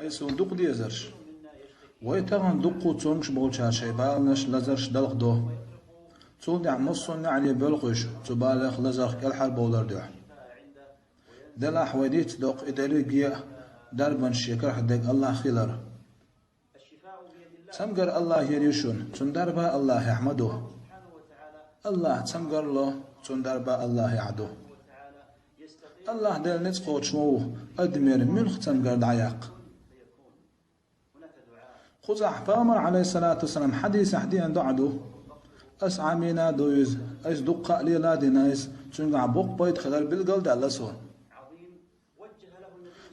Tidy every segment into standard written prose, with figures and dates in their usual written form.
أي صندوق ديزرش ويتغن دقو تونش بولشار شيبالنش لزرش دلق دو تول دع مصون علي بلقش تبالغ لزرخ كالحال بولر دوح دلا حويديت دوق إداري جيا دربن شكر حدق الله خيلر تمقر الله يريشون تندربا الله يحمدوه الله تمقر له تندربا الله يعدوه الله دل نتقوت شموه أدمير ملخ تمقر دعياق خزح فامر عليه الصلاة والسلام حديث أحدين دعدو أسعامينا دويز أيس دقاء ليلا دينايس تنقع بوق بيت خلال بالقل دالسون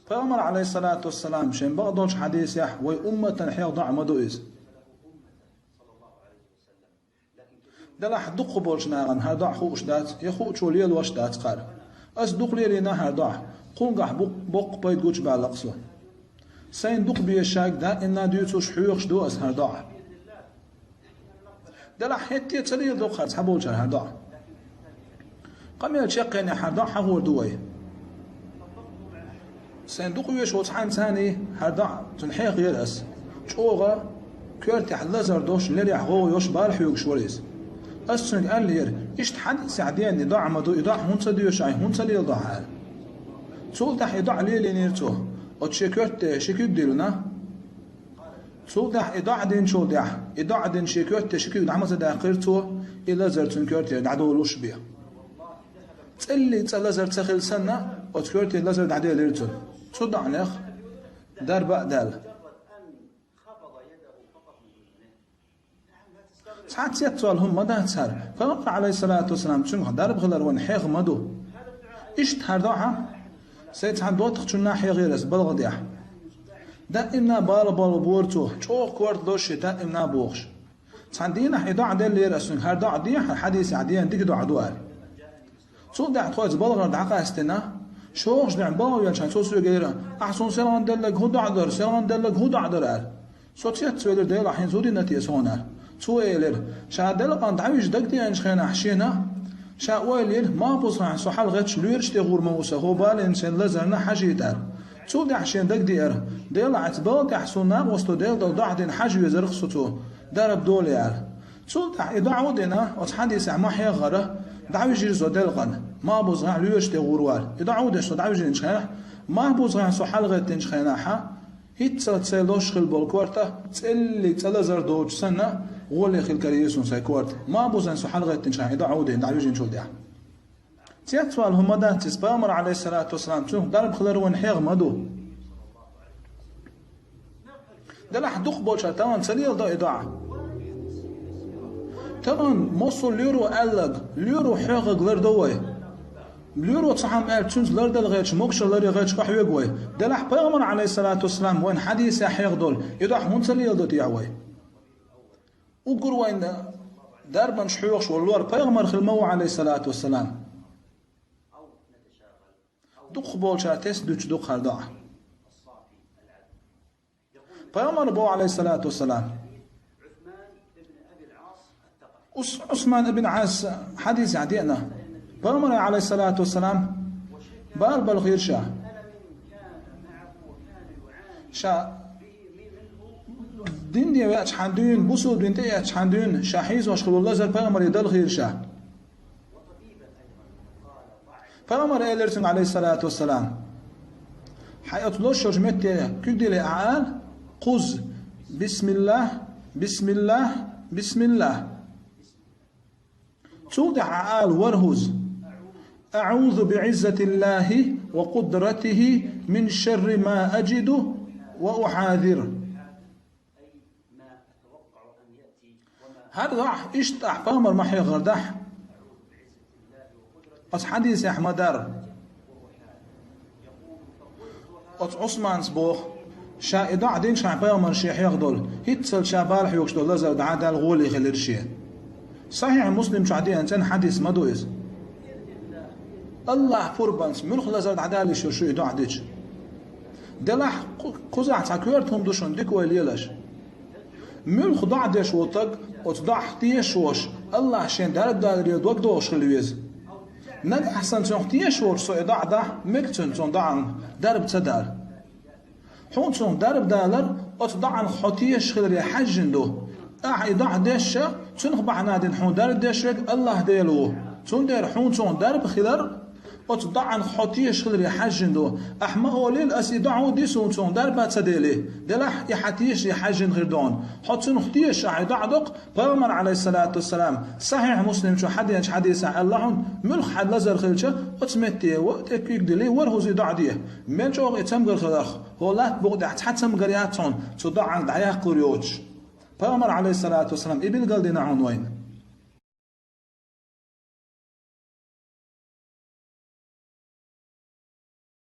فامر عليه الصلاة والسلام شين بغضوش حديث يح وي أمة حيق ضع مدويز دلح دق بولش ناغن هردع خوش دات يخو تشوليل وش دات قار أس دق ليلينا هردع قنقع بوق بيت قوش بالقصو سين دق بيشاك دا إنا ديوتوش حيوخش دو أس هردع دلح حتى تريد دق خرز حبولش هردع قميل شقين هردع حغور دوي صندوق ويش وطحان ثاني هردع تنحيق يرأس شوغا كيرتح لزر دوش ليري حغو يوش بارح يوغش وريز أسنج قال لير إشت حد سعدين يضع مدو يضع هونسا ديوش عي هونسا لي يضع هال تول تح يضع لي لينيرتو وتشيكوت شيكوت ديلنا تول تح يضع دين شو دح يضع دين شيكوت شيكوت دعمز داقيرتو إلا زرتن كيرت دعدو لوش بيه تقلي تلازر تخيل سنة وتكورتي لازر دعدي ليرتون صدع نخ دار بقدال ساعات سيتوال هم مدى تسهر فقال عليه الصلاة والسلام تشنخ دارب غلر ونحيغ مدو إشت هردوحة سيت عن دوتخ تشنا حي غيرس بلغ ديح دائمنا بال بورتو شوق كورت دوشي دائمنا بوخش سعندينا حيدو عدل ليرسون هردو عديح حديث عديان ديك دو عدوال صوت دع تخوز بلغر دعقة استنا شوخش دع باو يلشان صوت سوى غيره أحسن سلام دلك هو دعدر سلام دلك هو دعدر صوت يات سوى ديلا حين زودي نتي سونا سوى لير شا دلق عند عويش دقتي انش خينا حشينا شا ويلير ما بوصع سحال غتش ليرش تغور موسى هو بال انسان لزرنا حاجيتار صوت دع حشين دق دير ديلا عتبال تحسونا وسط ديل دو دعدين حاجي يزرق صوتو درب دولي صوت دع يدعو دينا وتحديث ما حيا غره دعوي جير زودلقن ما بوزع ليش تغوروال يدعو دش دعوي جير نشخنا ما بوزع سو حلقه تنشخناها هيت تسلوش خل بالكورتا تسلي تلازر دوج سنه غولي خل كريسون سايكورت ما بوزع سو حلقه تنشخنا يدعو دعوي جير نشول ديا تيتوال هم دات تسبامر عليه الصلاه والسلام شو ضرب خلر ونحيغ مدو دلح دق بوشا تمام سليل دا اضاعه طبعا مصر ليرو ألق ليرو حقق لردوي ليرو صحام قال تشنز لرد الغيش مكشر لري غيش قحوي قوي دلح بيغمر عليه الصلاة والسلام وين حديث حيق دول يدح منسل يلدو تيعوي وقر وين دربن شحوخش واللور بيغمر خلمو عليه الصلاة والسلام دق بول شاتيس دوش دق خرداع بيغمر بو عليه الصلاة والسلام عثمان بن عاص حديث عدينا بأمر عليه الصلاة والسلام بال بالخير شا دين دي وقت حندون بوسو دين دي وقت حندون شاحيز واشخل الله زر بأمر يدل خير شا بأمر إليرتن عليه الصلاة والسلام حيات الله شجمت كدي لأعال قز بسم الله بسم الله بسم الله تودع آل ورهز أعوذ بعزة الله وقدرته من شر ما أجد وأحاذر هذا اشتح فامر محي غردح أص حديث أحمدار أص عثمان سبوخ شا إضاع دين شا فامر شيح يغدل هيتسل شابال حيوكش دول لزر دعادا الغولي خلير شيء صحيح مسلم شعدي أنسان حديث مدويز الله فربانس ملخ لزرد عدالي شو يدو عديش دلح قزع تاكويرتهم دوشون ديك ويليلاش ملخ ضع ديش وطق وتضع تيش وش الله شين دارد دارد يدوك دوش خلويز نك أحسن تنخ تيش وش سو إضاع ده مكتن تن دعن دارب تدار حون صون درب دالر أتضع عن خطيش خلر يحجندو إضاع ديشة تنخ بعنادين حون درب ديشرك الله ديلو تون دير حون صون درب خلر أتضع عن خطيش خلر يحجندو أحما أوليل أسيدعو ديسون صون درب تديلي دلح يحتيش يحجن غير دون حتى خطيش عيدع دق بغمر عليه الصلاة والسلام صحيح مسلم شو حديث الله ملخ حد لزر خلشة أتمتيه وتكيك دلي ورهو زيدع ديه من شو يتمغر خلاخ هو لا بغد حتى مغرياتون تضع عن دعيا قريوش بغمر عليه الصلاة والسلام إبن قال دينا عنوين